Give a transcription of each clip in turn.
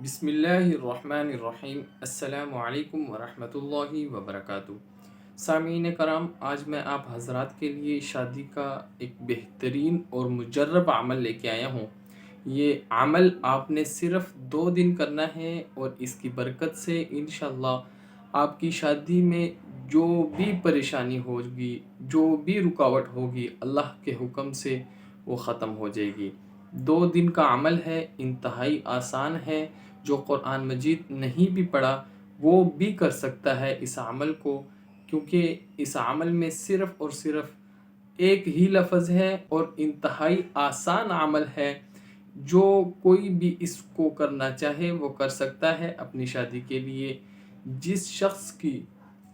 بسم اللہ الرحمن الرحیم السلام علیکم ورحمۃ اللہ وبرکاتہ۔ سامعین کرام، آج میں آپ حضرات کے لیے شادی کا ایک بہترین اور مجرب عمل لے کے آیا ہوں۔ یہ عمل آپ نے صرف 2 دن کرنا ہے اور اس کی برکت سے انشاءاللہ آپ کی شادی میں جو بھی پریشانی ہوگی، جو بھی رکاوٹ ہوگی، اللہ کے حکم سے وہ ختم ہو جائے گی۔ 2 دن کا عمل ہے، انتہائی آسان ہے۔ جو قرآن مجید نہیں بھی پڑھا وہ بھی کر سکتا ہے اس عمل کو، کیونکہ اس عمل میں صرف اور صرف ایک ہی لفظ ہے اور انتہائی آسان عمل ہے۔ جو کوئی بھی اس کو کرنا چاہے وہ کر سکتا ہے اپنی شادی کے لیے۔ جس شخص کی،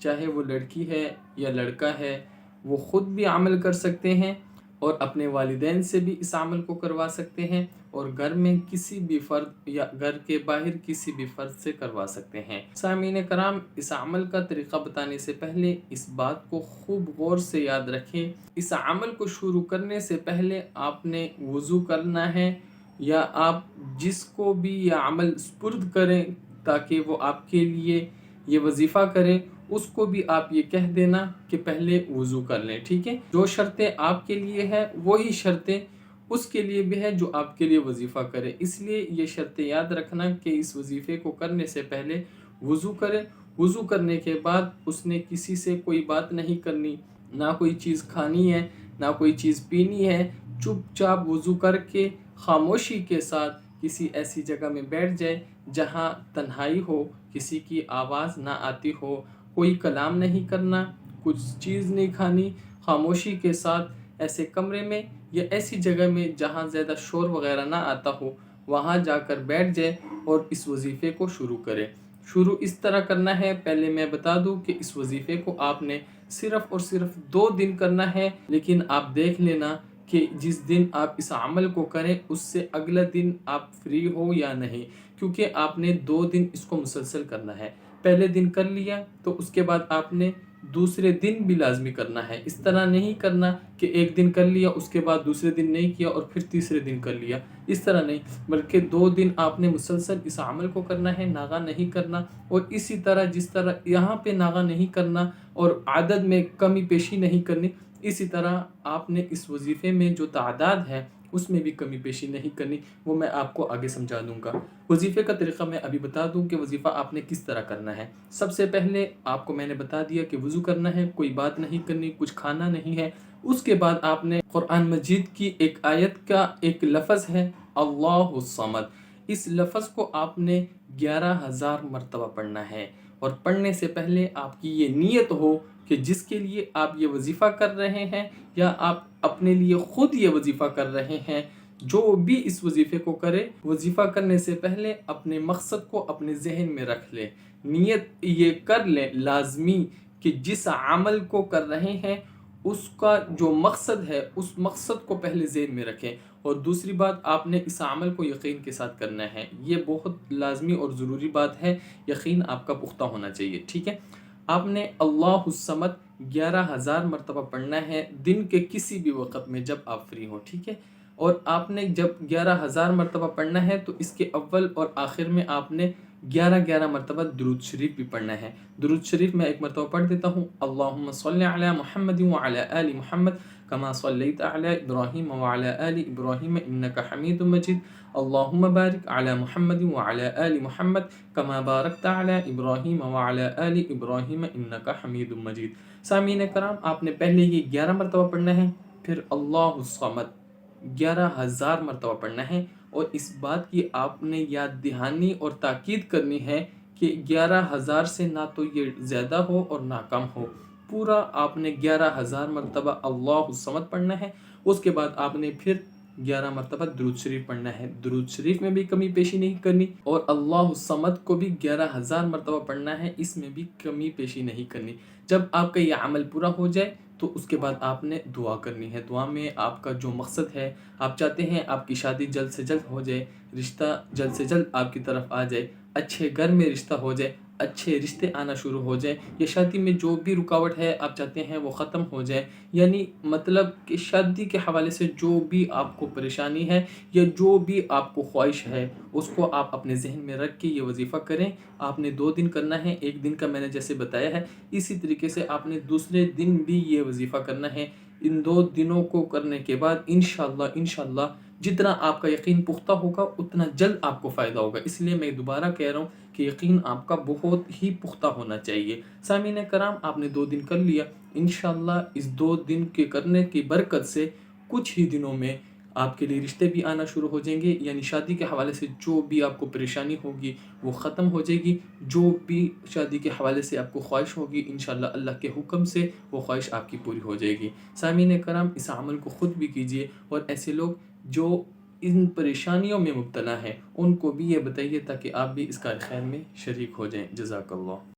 چاہے وہ لڑکی ہے یا لڑکا ہے، وہ خود بھی عمل کر سکتے ہیں اور اپنے والدین سے بھی اس عمل کو کروا سکتے ہیں، اور گھر میں کسی بھی فرد یا گھر کے باہر کسی بھی فرد سے کروا سکتے ہیں۔ سامعین کرام، اس عمل کا طریقہ بتانے سے پہلے اس بات کو خوب غور سے یاد رکھیں۔ اس عمل کو شروع کرنے سے پہلے آپ نے وضو کرنا ہے، یا آپ جس کو بھی یہ عمل سپرد کریں تاکہ وہ آپ کے لیے یہ وظیفہ کریں، اس کو بھی آپ یہ کہہ دینا کہ پہلے وضو کر لیں، ٹھیک ہے؟ جو شرطیں آپ کے لیے ہے وہی شرطیں اس کے لیے بھی ہے جو آپ کے لیے وظیفہ کرے۔ اس لیے یہ شرطیں یاد رکھنا کہ اس وظیفے کو کرنے سے پہلے وضو کرے۔ وضو کرنے کے بعد اس نے کسی سے کوئی بات نہیں کرنی، نہ کوئی چیز کھانی ہے، نہ کوئی چیز پینی ہے۔ چپ چاپ وضو کر کے خاموشی کے ساتھ کسی ایسی جگہ میں بیٹھ جائے جہاں تنہائی ہو، کسی کی آواز نہ آتی ہو، کوئی کلام نہیں کرنا، کچھ چیز نہیں کھانی، خاموشی کے ساتھ ایسے کمرے میں یا ایسی جگہ میں جہاں زیادہ شور وغیرہ نہ آتا ہو، وہاں جا کر بیٹھ جائے اور اس وظیفے کو شروع کرے۔ شروع اس طرح کرنا ہے، پہلے میں بتا دوں کہ اس وظیفے کو آپ نے صرف اور صرف 2 دن کرنا ہے، لیکن آپ دیکھ لینا کہ جس دن آپ اس عمل کو کریں اس سے اگلا دن آپ فری ہو یا نہیں، کیونکہ آپ نے 2 دن اس کو مسلسل کرنا ہے۔ پہلے دن کر لیا تو اس کے بعد آپ نے دوسرے دن بھی لازمی کرنا ہے۔ اس طرح نہیں کرنا کہ ایک دن کر لیا اس کے بعد دوسرے دن نہیں کیا اور پھر تیسرے دن کر لیا، اس طرح نہیں، بلکہ 2 دن آپ نے مسلسل اس عمل کو کرنا ہے، ناغہ نہیں کرنا۔ اور اسی طرح جس طرح یہاں پہ ناغہ نہیں کرنا اور عدد میں کمی پیشی نہیں کرنی، اسی طرح آپ نے اس وظیفے میں جو تعداد ہے اس میں بھی کمی پیشی نہیں کرنی، وہ میں آپ کو آگے سمجھا دوں گا۔ وظیفے کا طریقہ میں ابھی بتا دوں کہ وظیفہ آپ نے کس طرح کرنا ہے۔ سب سے پہلے آپ کو میں نے بتا دیا کہ وضو کرنا ہے، کوئی بات نہیں کرنی، کچھ کھانا نہیں ہے۔ اس کے بعد آپ نے قرآن مجید کی ایک آیت کا ایک لفظ ہے اللہ الصمد، اس لفظ کو آپ نے 11,000 مرتبہ پڑھنا ہے، اور پڑھنے سے پہلے آپ کی یہ نیت ہو کہ جس کے لیے آپ یہ وظیفہ کر رہے ہیں یا آپ اپنے لیے خود یہ وظیفہ کر رہے ہیں، جو بھی اس وظیفے کو کرے، وظیفہ کرنے سے پہلے اپنے مقصد کو اپنے ذہن میں رکھ لے، نیت یہ کر لے لازمی کہ جس عمل کو کر رہے ہیں اس کا جو مقصد ہے اس مقصد کو پہلے ذہن میں رکھیں۔ اور دوسری بات، آپ نے اس عمل کو یقین کے ساتھ کرنا ہے، یہ بہت لازمی اور ضروری بات ہے، یقین آپ کا پختہ ہونا چاہیے، ٹھیک ہے؟ آپ نے اللہ الصمد 11,000 مرتبہ پڑھنا ہے دن کے کسی بھی وقت میں جب آپ فری ہوں، ٹھیک ہے؟ اور آپ نے جب 11,000 مرتبہ پڑھنا ہے تو اس کے اول اور آخر میں آپ نے 11 مرتبہ درود شریف بھی پڑھنا ہے۔ درود شریف میں ایک مرتبہ پڑھ دیتا ہوں، اللہم صلی علی محمد وعلی آل محمد کما صلیت علی ابراہیم وعلی آل ابراہیم انک حمید مجید، اللہم بارک علی محمد وعلی آل محمد کما بارکت علی ابراہیم وعلی آل ابراہیم انک حمید مجید۔ سامعین کرام، آپ نے پہلے یہ 11 مرتبہ پڑھنا ہے، پھر اللہ الصمد 11,000 مرتبہ پڑھنا ہے، اور اس بات کی آپ نے یاد دہانی اور تاکید کرنی ہے کہ 11,000 سے نہ تو یہ زیادہ ہو اور نہ کم ہو، پورا آپ نے 11,000 مرتبہ اللہ الصمد پڑھنا ہے۔ اس کے بعد آپ نے پھر 11 مرتبہ درود شریف پڑھنا ہے، درود شریف میں بھی کمی پیشی نہیں کرنی، اور اللہ الصمد کو بھی 11,000 مرتبہ پڑھنا ہے، اس میں بھی کمی پیشی نہیں کرنی۔ جب آپ کا یہ عمل پورا ہو جائے تو اس کے بعد آپ نے دعا کرنی ہے۔ دعا میں آپ کا جو مقصد ہے، آپ چاہتے ہیں آپ کی شادی جلد سے جلد ہو جائے، رشتہ جلد سے جلد آپ کی طرف آ جائے، اچھے گھر میں رشتہ ہو جائے، اچھے رشتے آنا شروع ہو جائیں، یا شادی میں جو بھی رکاوٹ ہے آپ چاہتے ہیں وہ ختم ہو جائے، یعنی مطلب کہ شادی کے حوالے سے جو بھی آپ کو پریشانی ہے یا جو بھی آپ کو خواہش ہے، اس کو آپ اپنے ذہن میں رکھ کے یہ وظیفہ کریں۔ آپ نے 2 دن کرنا ہے، 1 دن کا میں نے جیسے بتایا ہے، اسی طریقے سے آپ نے دوسرے دن بھی یہ وظیفہ کرنا ہے۔ ان 2 دنوں کو کرنے کے بعد انشاءاللہ جتنا آپ کا یقین پختہ ہوگا اتنا جلد آپ کو فائدہ ہوگا۔ اس لیے میں دوبارہ کہہ رہا ہوں کہ یقین آپ کا بہت ہی پختہ ہونا چاہیے۔ سامعین کرام، آپ نے 2 دن کر لیا، انشاءاللہ اس 2 دن کے کرنے کی برکت سے کچھ ہی دنوں میں آپ کے لیے رشتے بھی آنا شروع ہو جائیں گے، یعنی شادی کے حوالے سے جو بھی آپ کو پریشانی ہوگی وہ ختم ہو جائے گی، جو بھی شادی کے حوالے سے آپ کو خواہش ہوگی انشاءاللہ اللہ کے حکم سے وہ خواہش آپ کی پوری ہو جائے گی۔ سامعین کرام، اس عمل کو خود بھی کیجیے، اور ایسے لوگ جو ان پریشانیوں میں مبتلا ہیں ان کو بھی یہ بتائیے تاکہ آپ بھی اس کار خیر میں شریک ہو جائیں۔ جزاک اللہ۔